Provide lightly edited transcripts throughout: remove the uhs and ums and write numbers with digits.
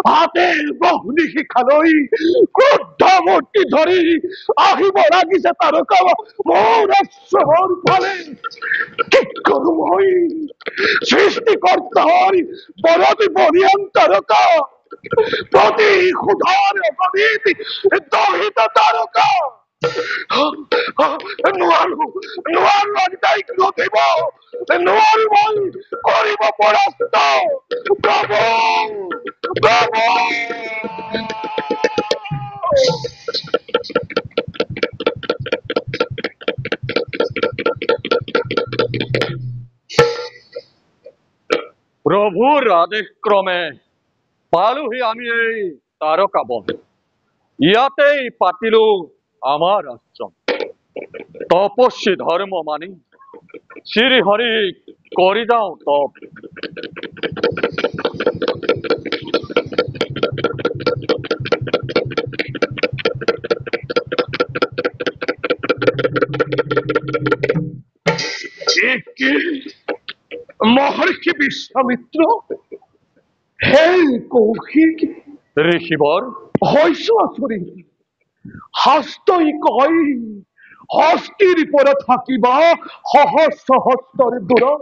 হাতে বহু শিখালৈ ক্ৰোধ মূৰ্তি ধৰি আহিব লাগিছে তাৰকা মোৰ আশ্ৰমৰ ফালে। কি কৰো মই? সৃষ্টিকৰ্তাৰ বৰদি বলিয়ান তাৰকা, প্ৰতিশোধৰ অগণিত দহিত তাৰকা। নোৱাৰো নোৱাৰো আজি তাইক ৰুধিব নোৱাৰো মই কৰিব পৰাস্ত। প্ৰভু প্ৰভু প্ৰভুৰ আদেশ ক্ৰমে পালোহি আমি এই তাৰকা বন। ইয়াতেই পাতিলো আমাৰ আশ্ৰম। তপস্বী ধৰ্ম মানি শ্ৰী হৰিক কৰি যাওঁ তপ। মহৰ্ষি বিশ্বামিত্ৰ, হে কৌশিক ঋষিবৰ হৈছো আচৰিত। শাস্ত্ৰই কয় হস্তিৰ পৰা থাকিবা সহজ সহস্ৰৰ দূৰত,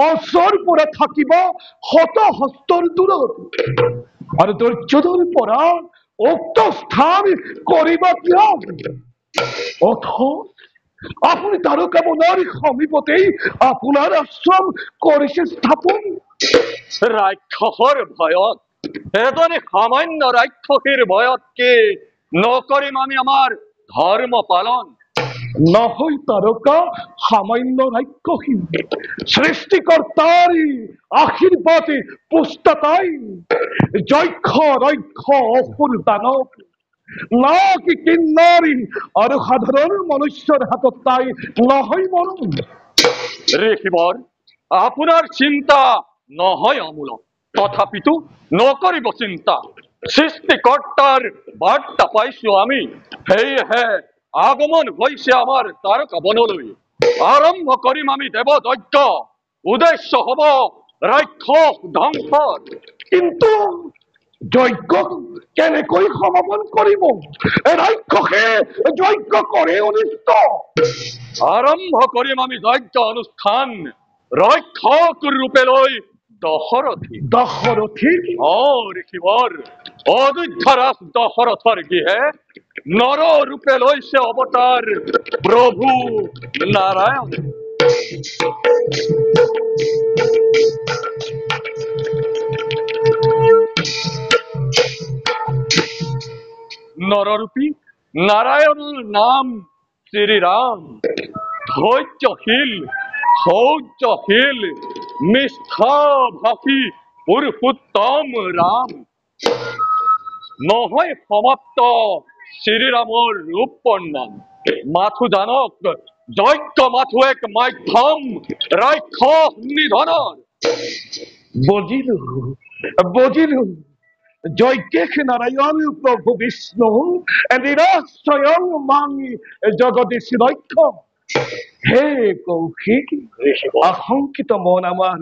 অচৰ পৰা থাকিবা শত হস্তৰ দূৰত, আৰু দৰ্জনৰ পৰা উক্ত স্থান কৰিবা ত্যাগ। অথচ আপুনি তাৰকা বনৰ সমীপতেই আপোনাৰ আশ্ৰম কৰিছে স্থাপন। ৰাক্ষসৰ ভয়ত, এজনে সামান্য ৰাক্ষসীৰ ভয়ত কি নকৰিম আমি আমাৰ ধৰ্ম পালন? নহয় তাৰকা সামান্য ৰাক্ষসী, সৃষ্টিকৰ্তাৰ আশীৰ্বাদ পুষ্টতাই যক্ষ ৰক্ষ অসুৰ দানৱ নাকি কিন্নাৰী আৰু সাধাৰণ মনুষ্যৰ হাতত তাই নহয় মৰণ। ঋষিবৰ আপোনাৰ চিন্তা নহয় অমূলক, তথাপিতো নকৰিব চিন্তা। সৃষ্টিকৰ্তাৰ বাৰ্তা পাইছো আমি, সেয়েহে আগমন হৈছে আমাৰ তাৰকা বনলৈ। আৰম্ভ কৰিম আমি দেৱ যজ্ঞ, উদ্দেশ্য হব ৰাক্ষস ধ্বংসৰ। কিন্তু যজ্ঞ কেনেকৈ সমাপন কৰিব? ৰাক্ষসে যজ্ঞ কৰে অনিষ্ট। আৰম্ভ কৰিম আমি যজ্ঞ অনুষ্ঠান ৰক্ষক ৰূপে লৈ দশৰথী। দশৰথী ঋষিবৰ অযোধ্যাৰাজ দশৰথৰ গৃহে নৰ ৰূপে লৈছে অৱতাৰ প্ৰভু নাৰায়ণ। নৰৰূপী নাৰায়ণৰ নাম শ্ৰীৰাম। ধৈৰ্যশীল শৌৰ্যশীল নিষ্ঠাভাষী পুৰুষোত্তম ৰাম। নহয় সমাপ্ত শ্ৰীৰামৰ ৰূপ বৰ্ণন। মাথো জানক যজ্ঞ মাথো এক মাধ্যম ৰাক্ষস নিধনৰ। বুজিলো বুজিলো, যজ্ঞেশ নাৰায়ণ প্ৰভু বিষ্ণু নিৰাশ্ৰয়ং মাং জগদীশ ৰক্ষ। হে কৌশিক, আশঙ্কিত মন আমাৰ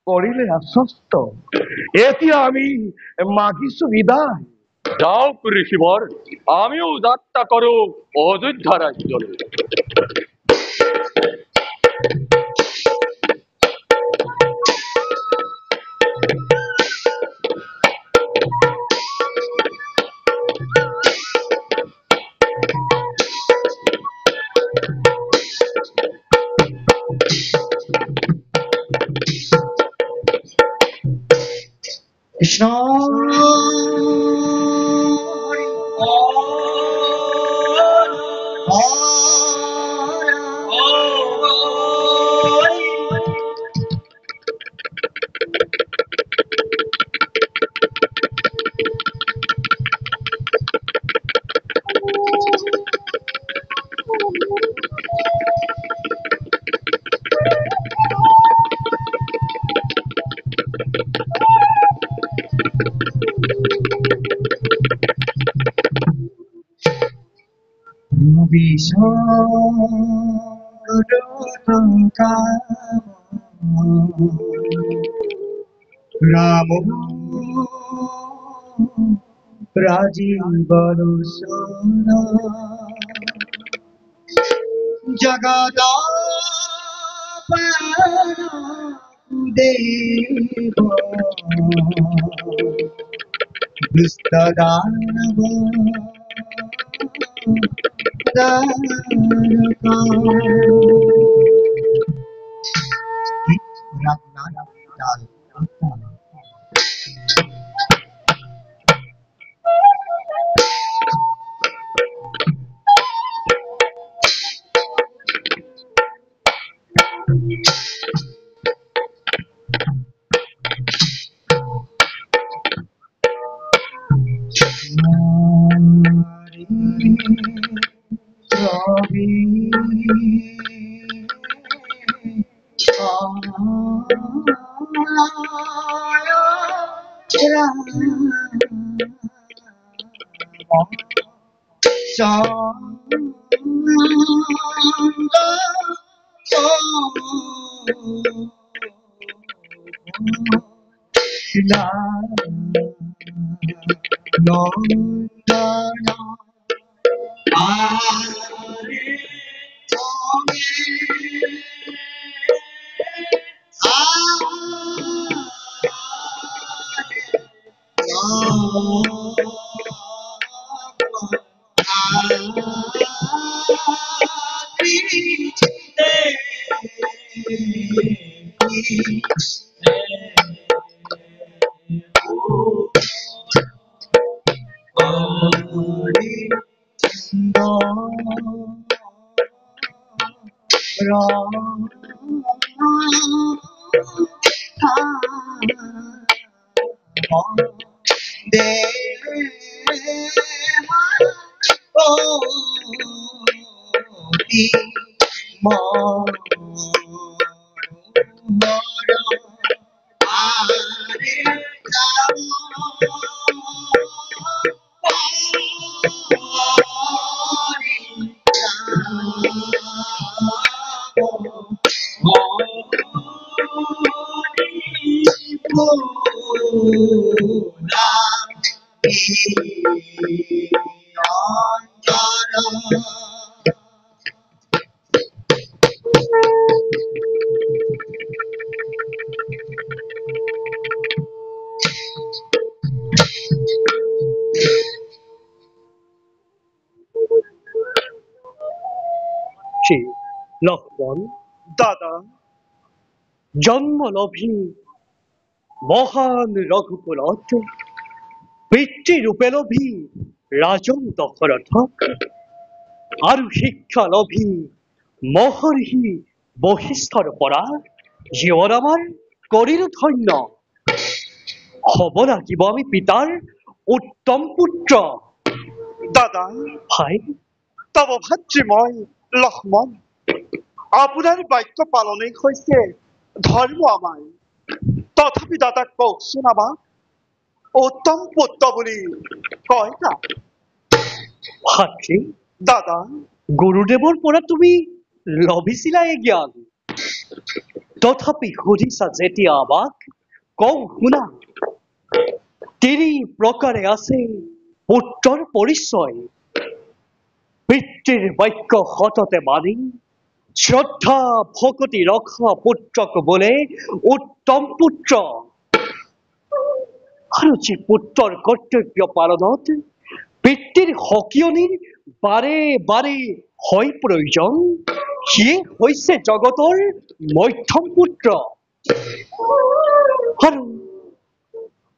কৰিলে আশ্বস্ত। এতিয়া আমি মাগিছো বিদায়। যাওক ঋষিবৰ, আমিও যাত্ৰা কৰো অযোধ্যা ৰাজ্যলৈ। কৃষ্ণ রাম রাজীবন সোনা জগদাপদেব দুস্তদানব দ্বারকা রাগনাথ তাল রবি নন্দনা আরে শ্রী লক্ষ্মণ দাদা জন্মলভী মহান রঘুকুলত পিতৃরূপে লোভী রাজন দশরথ আর শিক্ষা লোভী মহর্ষি বশিষ্ঠৰ পৰা জীবন আমাৰ কৰিল ধন্য হব লাগিব আমি পিতাৰ উত্তম পুত্ৰ। দাদা ভাই তব ভাতৃময় লক্ষ্মণ আপোনাৰ বাক্য পালনেই হৈছে ধৰ্ম আমাৰ তথাপি দাদা কওকচোন আমাক উত্তম পুত্ৰ বুলি কয় না ভাতৃ দাদা গুৰুদেৱৰ পৰা তুমি লভিছিলা এই জ্ঞান তথাপি সুধিছা যেতিয়া আমাক কওঁ শুনা তিনি প্ৰকাৰে আছে পুত্ৰৰ পৰিচয় পিতৃৰ বাক্য সততে মানি শ্ৰদ্ধা ভকতি ৰখা পুত্ৰক বোলে উত্তম পুত্ৰ আৰু যি পুত্ৰৰ কৰ্তব্য পালনত পিতৃৰ সকিয়নিৰ বাৰে বাৰে হয় প্ৰয়োজন সিয়ে হৈছে জগতৰ মধ্যম পুত্ৰ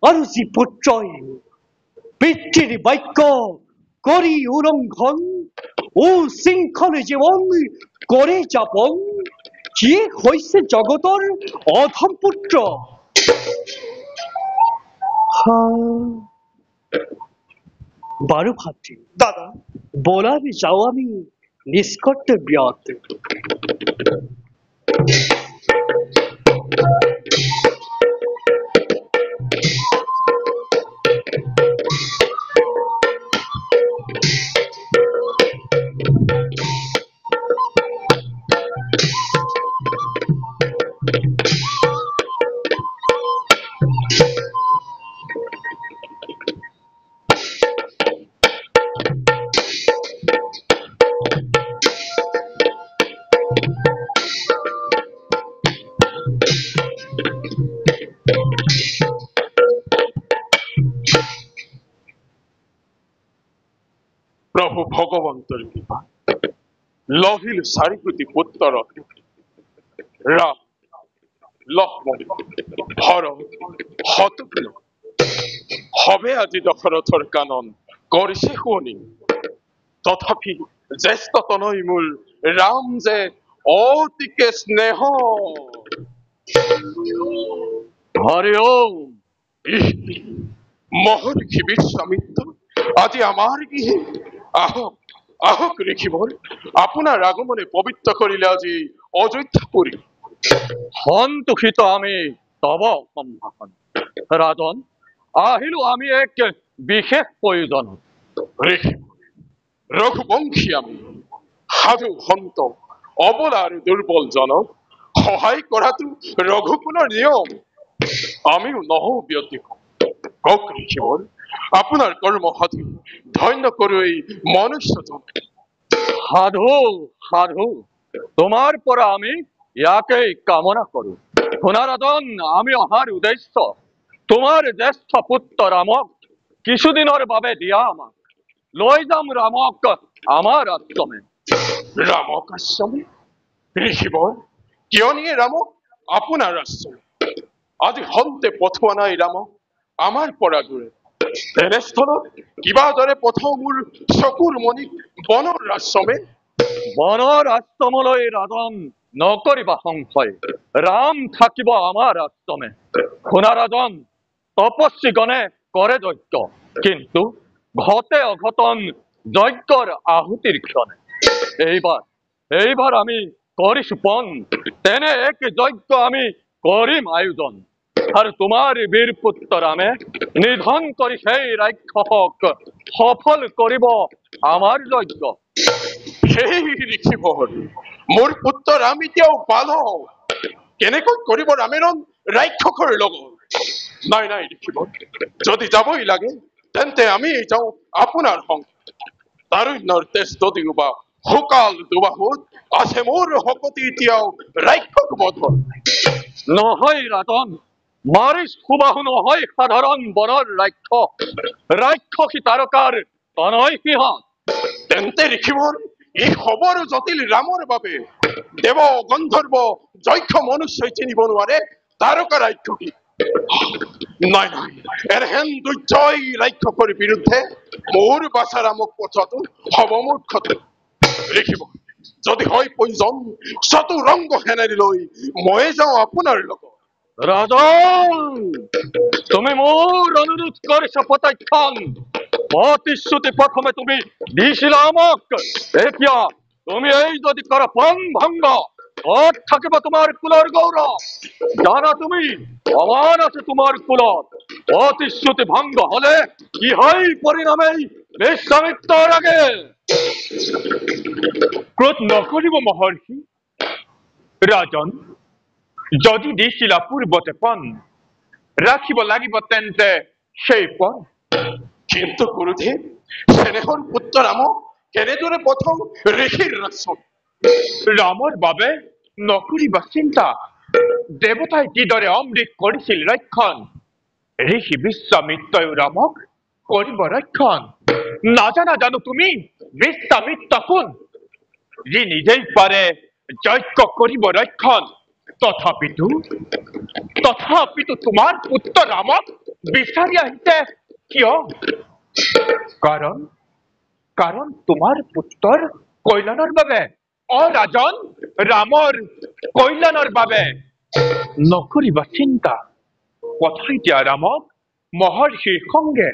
আৰু যি পুত্ৰই পিতৃৰ বাক্য কৰি উলংঘন উশৃংখল জীৱন কৰে যাপন সিয়ে হৈছে জগতৰ অধম পুত্ৰ বাৰু ভাতৃ দাদা বলা যাওঁ আমি নিজ কৰ্তব্যত ପ୍ରଭୁ ଭଗବନ୍ତର କୃପା ଲଭିଲ ସାରିକୃତି ପୁତ୍ର ରାମ লক্ষ্মণ ভৰত শত্ৰুঘ্ন হবে আজি দশৰথৰ কানন কৰিছে শুনি তথাপি জ্যেষ্ঠ তনয় মূল ৰাম যে অতিকে স্নেহ হৰি ওম মহৰ্ষি বিশ্বামিত্ৰ আজি আমাৰ গৃহে আহক আহক ঋষিবৰ আপোনাৰ আগমনে পবিত্ৰ কৰিলে আজি অযোধ্যাপুৰী সন্তোষিত আমি তব সম্ভাষণ ৰাজন আহিলো আমি এক বিশেষ প্ৰয়োজন ঋষি ৰঘুবংশী আমি সাধু সন্ত অবলা আৰু দুৰ্বল জনক সহায় কৰাটো ৰঘুকুলৰ নিয়ম আমিও নহওঁ ব্যতিক্ৰম কওক ঋষিবৰ আপোনাৰ কৰ্ম সাধু ধন্য কৰো এই মনুষ্যজন সাধু সাধু তোমাৰ পৰা আমি ইয়াকেই কামনা কৰো শুনা ৰাজন আমি অহাৰ উদ্দেশ্য তোমাৰ জ্যেষ্ঠ পুত্ৰ ৰামক কিছুদিনৰ বাবে দিয়া আমাক লৈ যাম ৰামক আমাৰ আশ্ৰমে ৰামক আশ্ৰমে ঋষিবৰ কিয় নিয়ে ৰামক আপোনাৰ আশ্ৰমে আজি সন্তে পঠোৱা নাই ৰামক আমাৰ পৰা দূৰে তেনেস্থলত কিবা দৰে পঠাও মোৰ চকুৰ মণিক বনৰ আশ্ৰমে বনৰ আশ্ৰমলৈ ৰাজন নকৰিবা সংশয় ৰাম থাকিব আমাৰ আশ্ৰমে শুনা ৰাজন তপস্বীগণে কৰে যজ্ঞ কিন্তু ঘটে অঘটন যজ্ঞৰ আহুতিৰ ক্ষণে এইবাৰ আমি কৰিছো পণ তেনে এক যজ্ঞ আমি কৰিম আয়োজন আৰু তোমাৰ বীৰ পুত্ৰ ৰামে নিধন কৰি সেই ৰাক্ষসক সফল কৰিব আমাৰ যজ্ঞ সেই ঋষিবৰ মোৰ পুত্ৰ ৰাম এতিয়াও বালক কেনেকৈ কৰিব ৰামেৰণ ৰাক্ষসৰ লগত নাই নাই ঋষিবৰ যদি যাবই লাগে তেন্তে আমি যাওঁ আপোনাৰ সংগ তাৰুণ্যৰ তেজ যদিও বা শুকাল দুবাহুত আছে মোৰ শকতি এতিয়াও ৰাক্ষস বধৰ নহয় ৰাজন মাৰিচ সুবাহু নহয় সাধাৰণ বনৰ ৰাক্ষসী তাৰকাৰ তনয় সিংহত তেন্তে ঋষিবৰ এই খবৰ জটিল ৰামৰ বাবে দেৱ গন্ধৰ্ব যক্ষ মনুষ্যই চিনিব নোৱাৰে তাৰকা ৰাক্ষসী নাই নাই এহেন দুৰ্জয় ৰাক্ষসৰ বিৰুদ্ধে মোৰ বাছা ৰামক পঠোৱাটো হব মূৰ্খতা ঋষিবৰ যদি হয় প্ৰয়োজন চতুৰংগ সেনাৰী লৈ ময়ে যাওঁ আপোনাৰ লগত ৰাজন তুমি মোৰ অনুৰোধ কৰিছা প্ৰত্যাখ্যান প্ৰতিশ্ৰুতি প্ৰথমে তুমি দিছিলা আমাক এতিয়া তুমি এই যদি কৰা পণ ভংগ ক'ত থাকিব তোমাৰ কুলৰ গৌৰৱ জানা তুমি অমান আছে তোমাৰ কুলত প্ৰতিশ্ৰুতি ভংগ হলে কি হয় পৰিণামেই বিশ্বামিত্ৰৰ আগে ক্ৰোধ নকৰিব মহৰ্ষি ৰাজন যদি দিছিলা পূৰ্বতে পণ ৰাখিব লাগিব তেন্তে সেই পণ কিন্তু গুৰুদেৱ চেনেহৰ পুত্ৰ ৰামক কেনেদৰে পঠাওঁ ঋষিৰ ৰাজ্যত ৰামৰ বাবে নকৰিবা চিন্তা দেৱতাই যিদৰে অমৃত কৰিছিল ৰক্ষণ ঋষি বিশ্বামিত্ৰয়ো ৰামক কৰিব ৰক্ষণ নাজানা জানো তুমি বিশ্বামিত্ৰ কোন যি নিজেই পাৰে যজ্ঞ কৰিব ৰক্ষণ তথাপিতো তোমাৰ পুত্ৰ ৰামক বিচাৰি আহিছে কিয় কাৰণ তোমাৰ পুত্ৰৰ কল্যাণৰ বাবে ৰাজন ৰামৰ কল্যাণৰ বাবে নকৰিবা চিন্তা পঠাই দিয়া ৰামক মহৰ্ষিৰ সংগে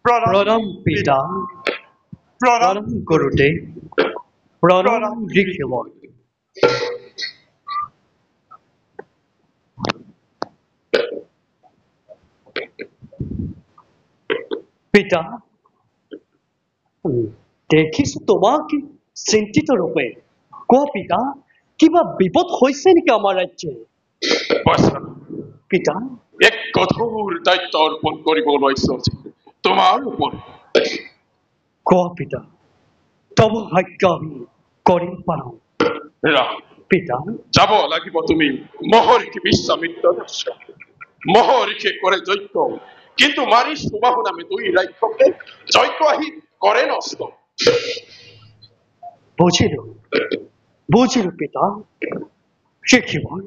প্ৰণাম পিতা প্ৰণাম গুৰুদেৱ প্ৰণাম ঋষিবৰ পিতা দেখিছো তোমাক চিন্তিত ৰূপে কোৱা পিতা কিবা বিপদ হৈছে নেকি আমাৰ ৰাজ্যে পিতা এক কঠোৰ দায়িত্ব অৰ্পণ কৰিব ওলাইছো তোমাৰ ওপৰত কোৱা পিতা তব ভাগ্য আমি কৰিম পাৰোঁ পিতা যাব লাগিব তুমি মহৰ্ষি বিশ্বামিত্ৰৰ আশ্ৰম মহৰ্ষি কৰে যজ্ঞ কিন্তু মাৰি সুবাহু নামে দুই ৰাক্ষসে যজ্ঞ আহি কৰে নষ্ট বুজিলো পিতা সে কি বল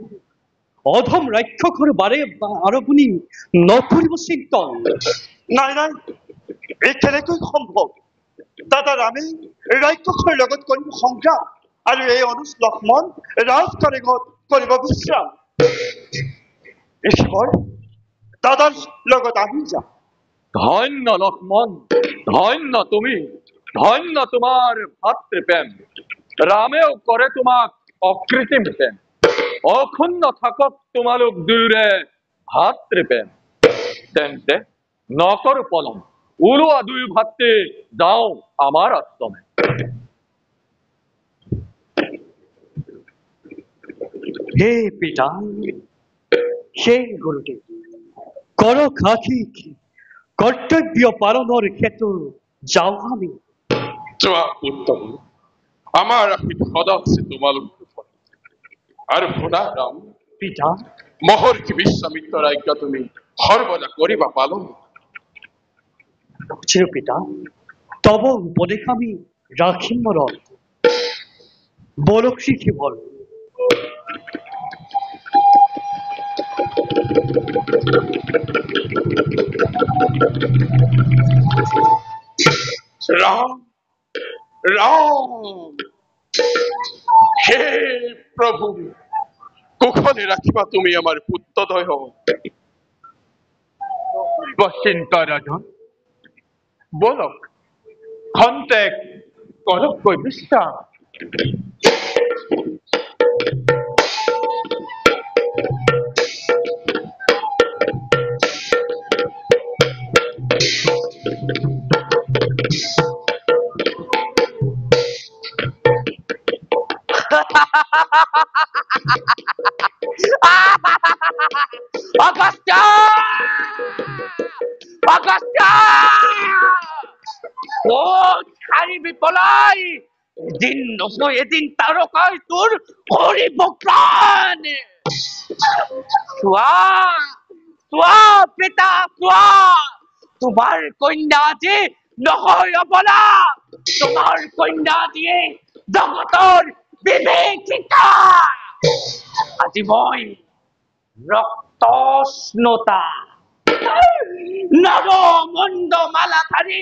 অধম ৰাক্ষসৰ বাৰে আৰম্ভণি নকৰিব চিন্তন নাই নাই এই কেনেকৈ সম্ভৱ দাদা ৰামে ৰাক্ষসৰ লগত কৰিব সংগ্ৰাম আৰু এই অনুজ লক্ষ্মণ ৰাজকাৰ্যত কৰিব বিশ্ৰাম ঈশ্বৰ দাদাৰ লগত আহি যা ধন্য লক্ষ্মণ ধন্য তুমি ধন্য তোমাৰ ভাতৃপ্ৰেম ৰামেও কৰে তোমাক অকৃত্ৰিম প্ৰেম অক্ষুণ্ণ থাকক তোমালোক দুয়োৰে ভাতৃপ্ৰেম তেন্তে নকৰো পলম ওলোৱা দুয়ো ভাতৃ যাওঁ আমাৰ আশ্ৰমে হে পিতা হে গুৰুদেৱ কৰক আশীষ কৰ্তব্য পালনৰ ক্ষেত্ৰত যাওঁ আমি যোৱা উত্তম আমাৰ আশীষ সদা আছে তোমালোক আৰু শুনা ৰাম পিতা মহৰ্ষি বিশ্বামিত্ৰৰ আজ্ঞা তুমি সৰ্বদা কৰিবা পালন বুজিলো পিতা তব উপদেশ আমি ৰাখিম মনত বলক শিখি বল ৰাম ৰাম হে প্ৰভু কুশলে ৰাখিবা তুমি আমাৰ পুত্ৰদয় চিন্তা ৰাজন বলক খন্তেক কৰককৈ বিশ্ৰাম Agastya! Agastya! ও ছাড়িবি পলাই এদিন নয় এদিন তারকায় তোর করিব প্রাণ সোয়া সোয়া পিতা সোয়া তোমার কন্যা যে নহয় অবলা তোমার কন্যা দিয়ে জগতৰ বিবেচিতা আজি মই ৰক্তস্নতা নৰমন্দ মালাধাৰী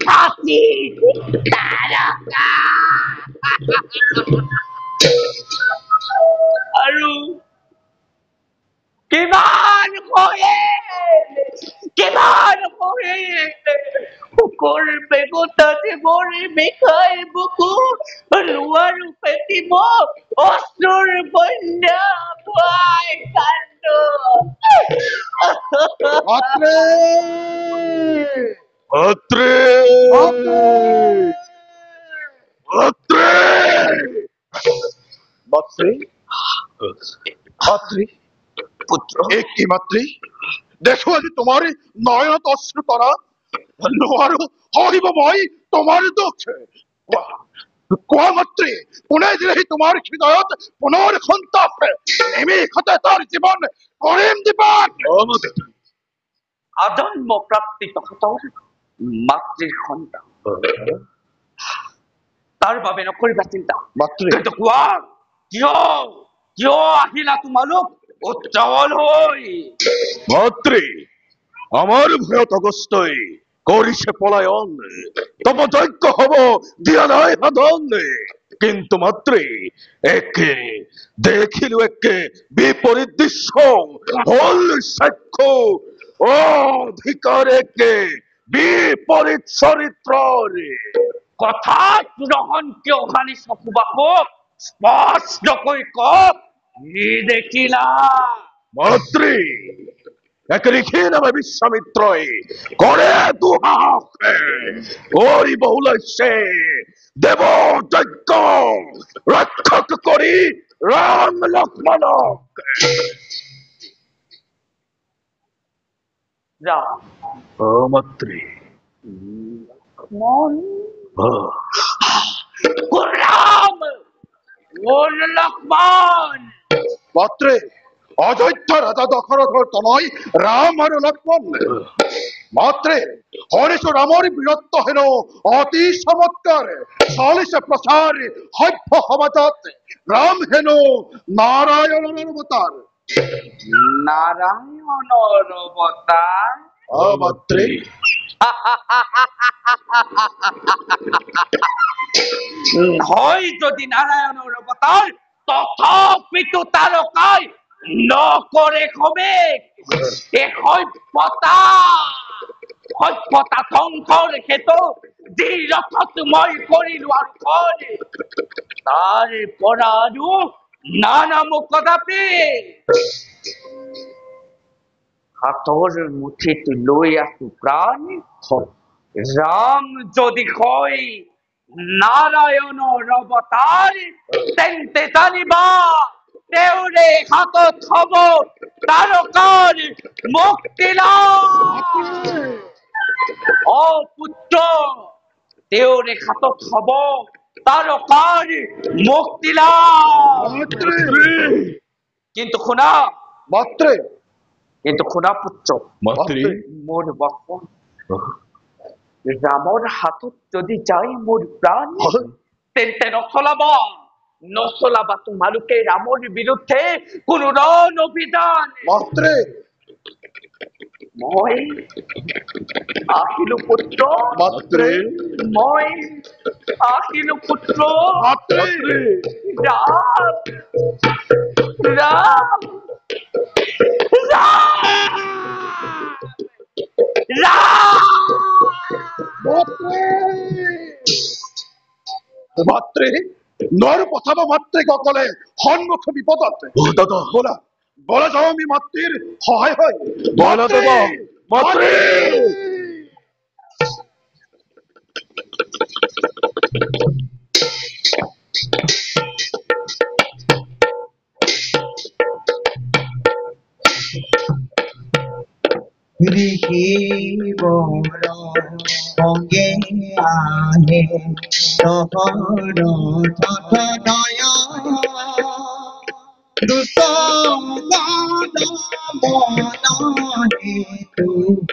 খাসি তাৰকা আৰু কিমান শুকুৰ বেগোটাতে মৰি মেঘাই বুকু লোৱাৰ পেটি মোক অশ্ৰুৰ বন্যা পাই কান্দ অত্ৰে অত্ৰে মাতৃ মাতৃ পুত্ৰ কি মাতৃ দেখো আজি তোমাৰ নয়নত অশ্ৰু তৰা নোৱাৰো হৰিব মই তোমাৰ দুখ কোৱা মাতৃ কোনে দিলেহি তোমাৰ হৃদয়ত পুনৰ সন্তাপ নিমিষতে তাৰ জীৱন কৰিম দিবাক আজন্ম প্ৰাপ্তি তহঁতৰ মাতৃৰ সন্তান তাৰ বাবে নকৰিবা চিন্তা মাতৃ কিন্তু কোৱা কিয় আহিলা তোমালোক উজ্জ্বল হৈ মাতৃ আমাৰ ভয়ত অগষ্টই কৰিছে পলায়ন তব যজ্ঞ হব দিয়া নাই সাধন কিন্তু মাতৃ একে দেখিলো একে বিপরীত দৃশ্য হল সাক্ষ্য অধিকার একে বিপরীত চরিত্র কথা গ্ৰহণ কিয় খালি চকুবাকক স্পষ্টকৈ কওক কি দেখিলা মাতৃ এক লিখি নামে বিশ্বামিত্রই করে দুহাস ওই বহুলস্যে দেব যজ্ঞ রক্ষক করি রাম লক্ষ্মণক ৰাম মাতৃ ৰাম ওর লক্ষ্মণ মাত্রে অযোধ্যা রাজা দশরথর তনয় রাম আর লক্ষ্মণ মাত্রে হরিশ রামর বীরত্ব হেন অতি চমৎকার চলিছে প্রচার সভ্য সমাজত রাম হেন নাৰায়ণৰ অৱতাৰ নাৰায়ণৰ অবতাৰ মাত্ৰে হয় যদি নাৰায়ণৰ অবতাৰ তথাপিতো তাৰকায় ন কৰে হবে এ সভ্যতা ধ্বংসৰ হেতু যি ৰথত মই কৰিলো আৰু কৰে তাৰ পৰা আৰু নানাম কদাপি হাতৰ মুঠিত লৈ আছো প্ৰাণ ৰাম যদি হয় নাৰায়ণৰ অবতাৰ তেন্তে জানিবা তেওৰে হাতত হব তাৰকাৰ মুক্তি লাভ অ পুত্ৰ তেওৰে হাতত হব তাৰকাৰ মুক্তি লাভ কিন্তু শুনা মাত্ৰে পুত্ৰ মাত্ৰে মোৰ বচন ৰামৰ হাতত যদি যায় মোৰ প্ৰাণ তেন্তে নচলাবা তোমালোকে ৰামৰ বিৰুদ্ধে কোনো ৰণ অভিযান মাত্ৰে মই আহিলো পুত্ৰ মাত্ৰে মই আহিলো পুত্ৰ মাত্ৰে ৰাম ৰাম ৰাম মাত্ৰে নৰ পঠাব মাত্ৰে সকলে সন্মুখ বিপদত বলা বলা যাও আমি মাতৃৰ সহায় হয় বলা দেব মাতৃ ঋষি বৰ সঙ্গে আহে দশৰথ তনয় দুষ্ট মন হেতু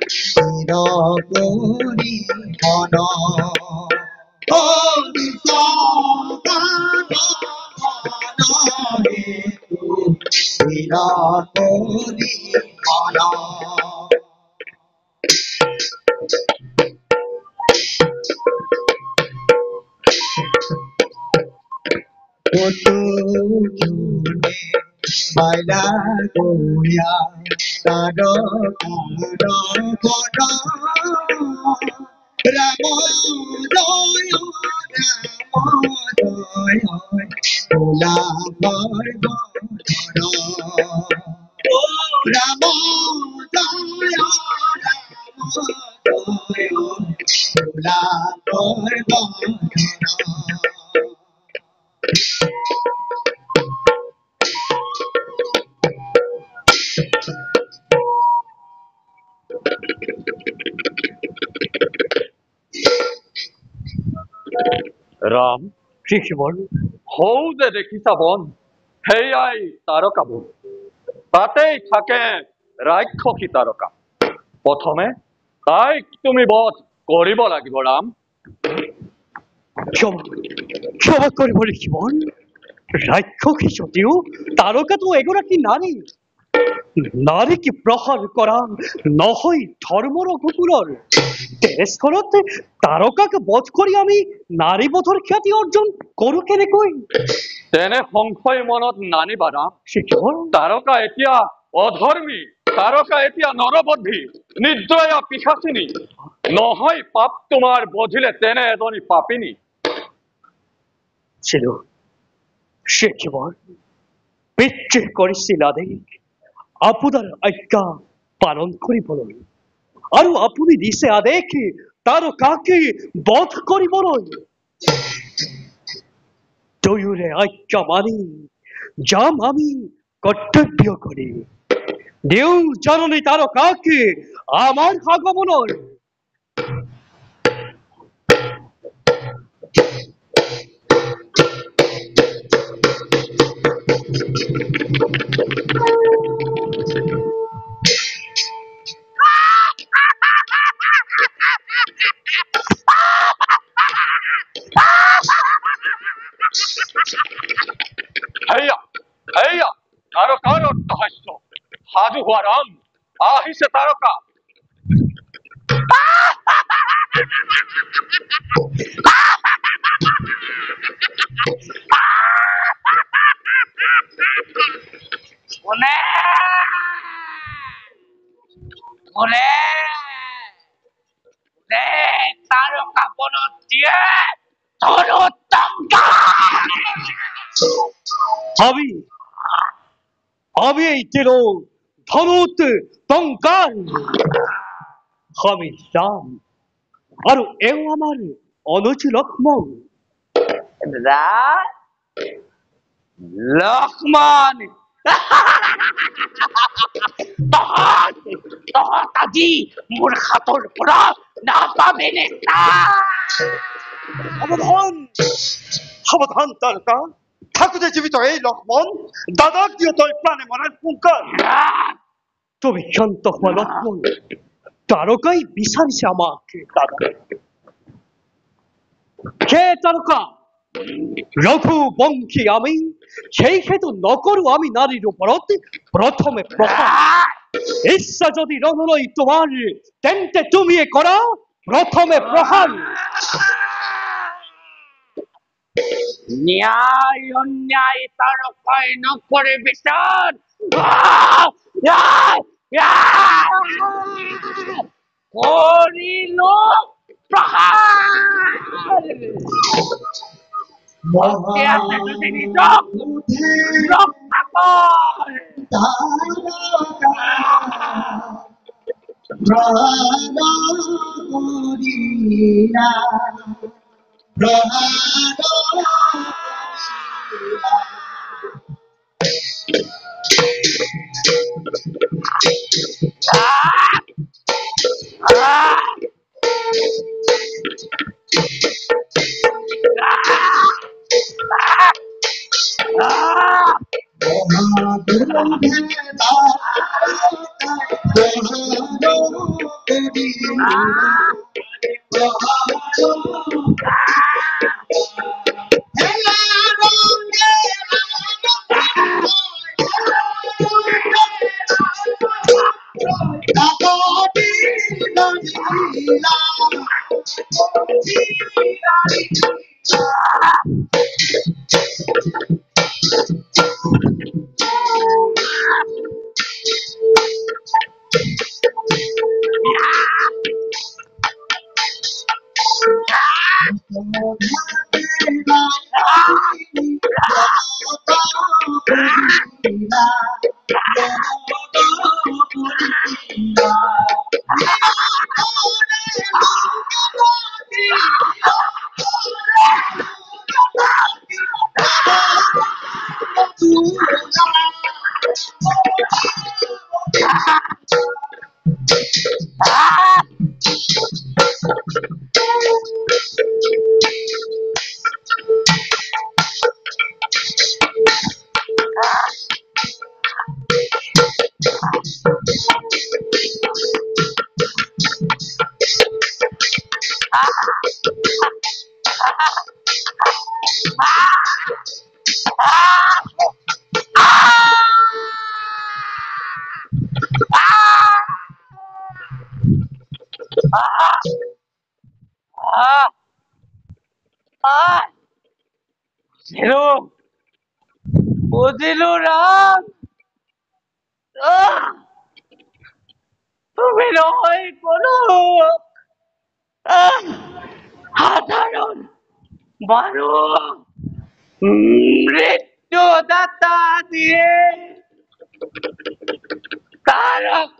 চিৰ কৰি মন ও দুষ্ট মন হেতু চিৰ কৰি মন বাইলা গোয়া তাৰ ৰাম জয় তোলা ৰাম জয় তোলা ৰাম ঋষিবৰ হৌ যে দেখিছা বন সেয়াই তাৰকা বন তাতেই থাকে ৰাক্ষসী তাৰকা প্ৰথমে তাইক তুমি বধ কৰিব লাগিব ৰাম ক্ষমা কৰিব ঋষিবৰ ৰাক্ষসী যদিও তাৰকাতো এগৰাকী নাৰী নাৰীকে প্ৰহাৰ কৰা নহয় ধৰ্মৰ কুকুৰৰ তেনেস্থলত তাৰকাকে বধ কৰি আমি নাৰী বধৰ খ্যাতি অৰ্জন কৰো কেনেকৈ তেনে সংশয় মনত নানিবা ৰাম শিক্ষৰ তাৰকা এতিয়া অধৰ্মী তাৰকা এতিয়া নৰবদ্ধী নিদ্ৰয়া পিশাচিনী নহয় পাপ তোমাৰ বধিলে তেনে এজনী পাপিনী ছিল সে কেৱল পিতৃ কৰিছিল আদেশ আপোনাৰ আজ্ঞা পালন কৰিবলৈ আৰু আপুনি দিছে আদেশ তাৰকাকে বধ কৰিবলৈ দুয়োৰে আজ্ঞা মানি যাম আমি কৰ্তব্য কৰি দেউ জননী তাৰকাকে আমাৰ আগমনৰ সাজু হোৱা ৰাম আহিছে তাৰকা কোনে কোনে কোনে তাৰকা বনত দিয়ে ধনু টঙ্কা আমি আমি এই দিল ধনুত টঙ্কার আমি রাম আর এও আমার অনুজ লক্ষ্মণ রাম লক্ষ্মণ তহঁত আজি মোৰ হাতৰ পৰা নাপাবি নেতা সাবধান সাবধান তারকা থাকুতে জীবিত এই লক্ষ্মণ দাদাক দিয়ে তই প্রাণে মারার হুঙ্কার তুমি শান্ত হওয়া লক্ষ্মণ তারকাই বিচারিছে আমাকে দাদা কে তারকা রঘুবংশী আমি সেই হেতু নকরু আমি নারীর উপরত প্রথমে প্রহার ইচ্ছা যদি রহলই তোমার তেন্তে তুমি করা প্রথমে প্রহার ন্যায় অন্যায় তারকায় নকরে বিচার করিল প্রহার ভক্তি আছে যদি নিজক রক্ষা কর বুঝিলু রাম তুমি নহয় কোনো সাধারণ মানুষ মৃত্যুদাতা দিয়ে তারক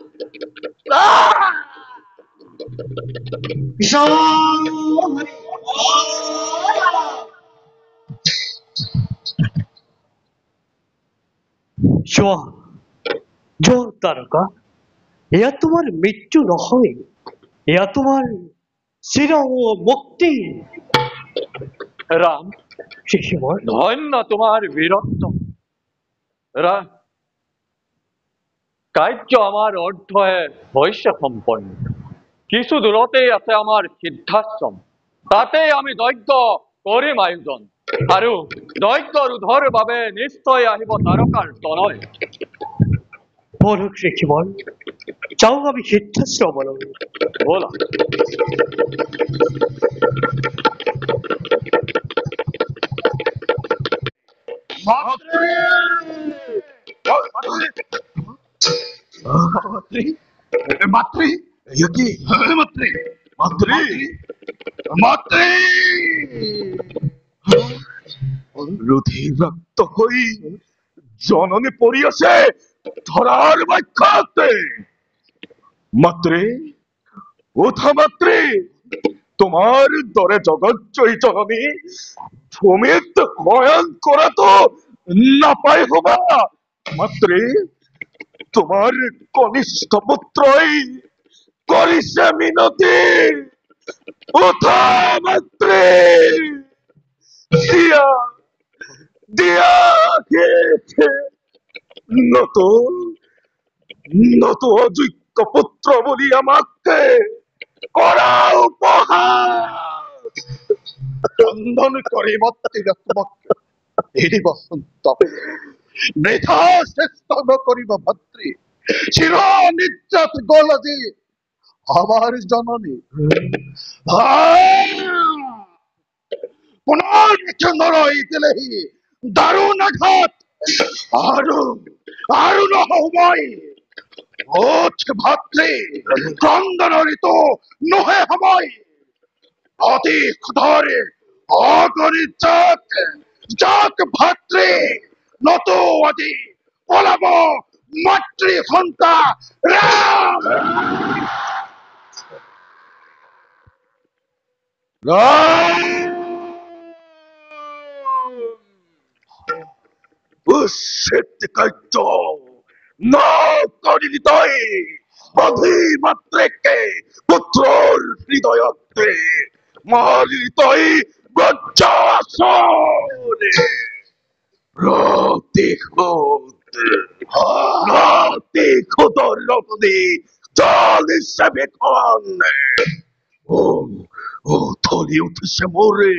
চোৱা জোৰ তাৰকা এয়া তোমাৰ মৃত্যু নহয় এয়া তোমাৰ চিৰ মুক্তি ৰাম শিশুমৰ ধন্য তোমাৰ বীৰত্ব ৰাম কাৰ্য আমাৰ অৰ্ধহে হৈছে সম্পন্ন কিছু দূৰতেই আছে আমাৰ সিদ্ধাশ্ৰম তাতেই আমি যজ্ঞ কৰিম আয়োজন আৰু যজ্ঞ ৰোধৰ বাবে নিশ্চয় আহিব তাৰকাৰ তনয় বলুক রেখে বল, চাও আমি সিদ্ধাশ্রবণ? বলো। মাতৃ কি মাতৃ মাতৃ মাতৃ রুধির রক্ত হই জননে পড়িয়াছে ধরার বাক্যাতে। মাতৃ ওঠা মাতৃ, তোমার দরে জগৎ জয়ী জননী ভূমিত হয়ন করা তো না পায় হবা। মাতৃ তোমার কনিষ্ঠ পুত্রই করিছে মিনতি, ওঠা মাতৃ, দিয়া দিয়া খেয়েছে নত নত অযোগ্য পুত্র বলি আমাকে করা উপহার। বন্ধন করে মত্তির তোমাকে এরি বসন্ত বৃথা শ্রেষ্ঠ করিব ভাতৃ, চির নির্যাত গলজি আমার জননী। পুনর্চন্দ্রই দিলেহি দারুণ আঘাত, আরো আরো নহময় ওঠ ভাতৃ, ক্রন্দনরিত নহে সময়। অতি ক্ষুধরে অগণিত যাক যাক ভাতৃ, নত আদি পলাব মাতৃ সন্তা রাম। কার্য না করিলি তই বধি মাত্রেকে পুত্রর হৃদয়তে মারিলি তই বজ্রাসনে। রক্তি খুদ রক্তি খুদ রক্তি জল হিসেবে খান। ও ও থলি উঠিছে মোরে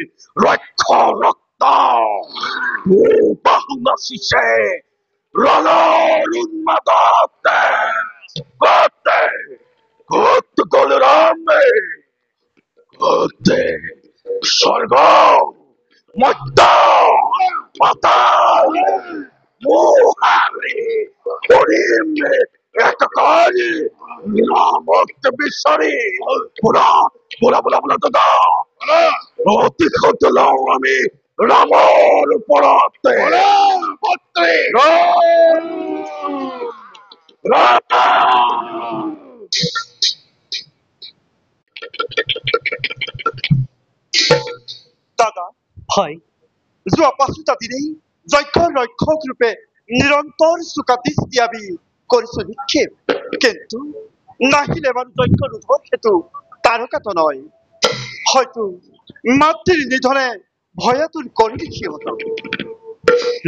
রক্ষ রক্ত, ও বাহুনা শিষে রণর উন্মাদতে করতে করতে গলরামে করতে স্বর্গ মত্ত পাতাল মোহারি হরিমে একাকারি নামত বিশ্বরী। পুরা পুরা পুরা পুরা দাদা অতি খতলাও আমি রামর পরাতে পত্রে দাদা, ভাই, যোৱা পাঁচোটা দিনেই যজ্ঞৰ ৰক্ষক ৰূপে নিৰন্তৰ চোকা দৃষ্টি আমি কৰিছো নিক্ষেপ, কিন্তু নাহিলে বাৰু যজ্ঞ ৰোধৰ হেতু তাৰকাটো নয়। হয়তো মাতৃৰ নিধনে ভয়াতুৰ কৰিলে সিহঁতক।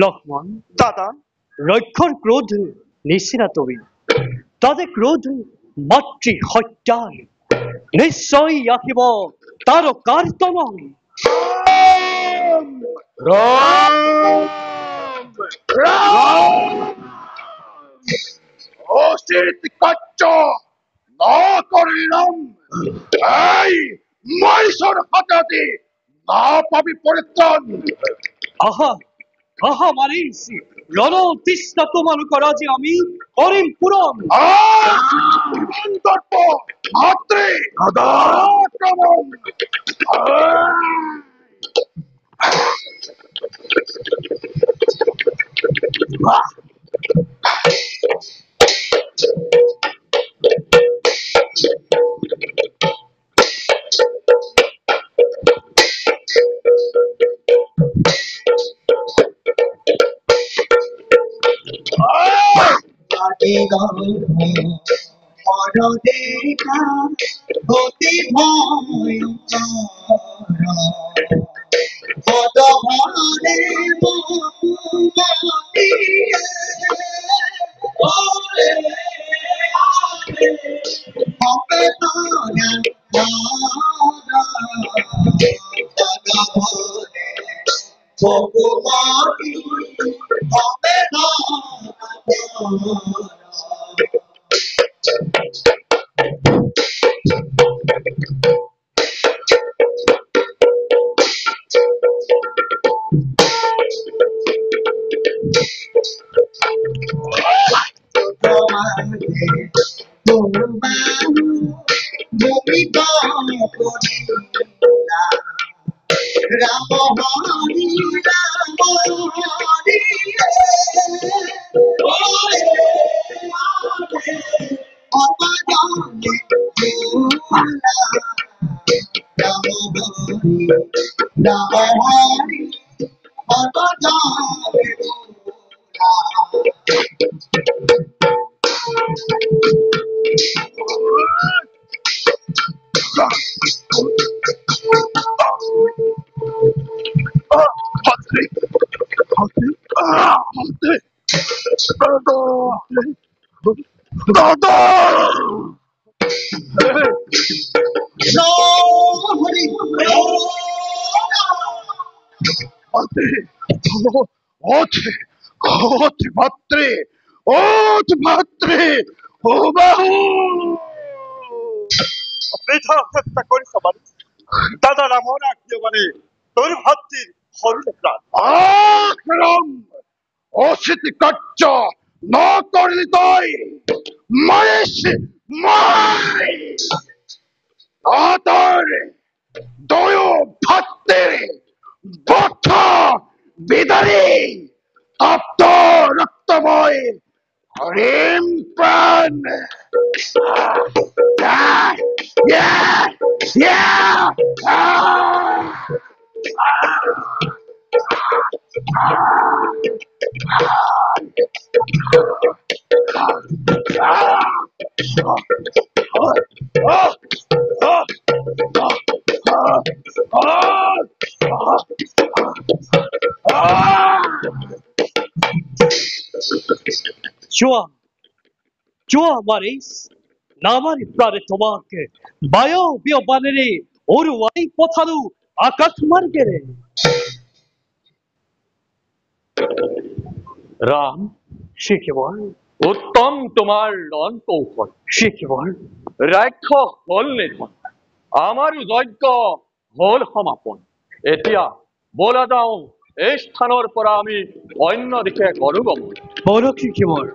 লক্ষ্মণ, দাদা, রক্ষণ ক্রোধ নিশিনা তুমি, তাদের ক্রোধ মাতৃ হত্যার নিশ্চয়ই আহিব তার কার্তন। রাম রাম অসিত কার্য না করিলাম এই মহিষর হাতে না পাবি পরিত্রাণ। আহা আহা মারিস, রণ তৃষ্ণা তোমার করা যে আমি করিম পূরণ। দর্প মাতৃ আক্রমণ। দেখা গতি ভয়ঙ্কর ভূমি করিলা রাম হরি ওরে অপরাধে ভোলা রাম হরি অপরাধে হরি ভাত্রে ভাত্রে ও বাহু বৃথা চেষ্টা করিস মানে দাদা রামন আঁকিয়ে মানে তোর ভাতৃর হরণে প্রাণ আক্রম অশীতি কার্য না করলি তাই মরিস মাই আতর দয় ভাত্রের বথা বিদারে তপ্ত রক্তময় হরিম প্রাণ Joa Maris, Namari Prade Tomake, Bio Bio Banere, Uruai Potalu, Akas Margere. Ram সে কি বল উত্তম তোমাৰ ৰণ কৌশল সে কি বল ৰাক্ষস হল নিধন আমাৰ যজ্ঞ হল সমাপন এতিয়া বলা যাওঁ এই স্থানৰ পৰা আমি অন্য দিশে কৰো গমন বলো কি কি বল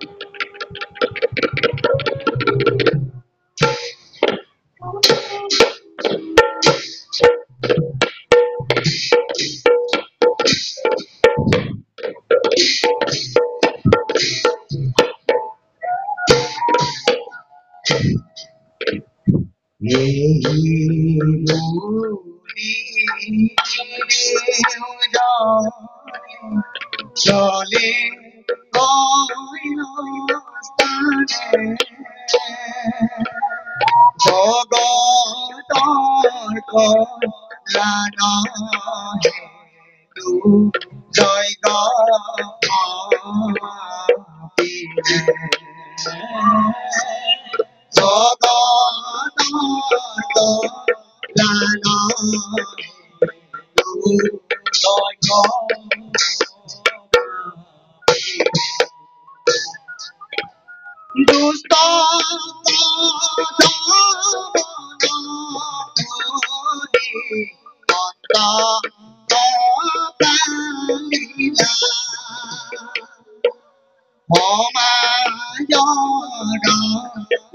চলে জগতর কল্যাণ জয় দুষ্ট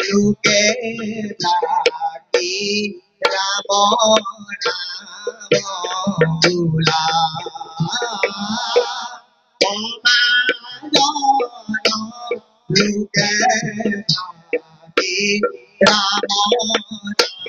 লোকে থাকি রাম ভোলা লোকে থাকি রাম ভোলা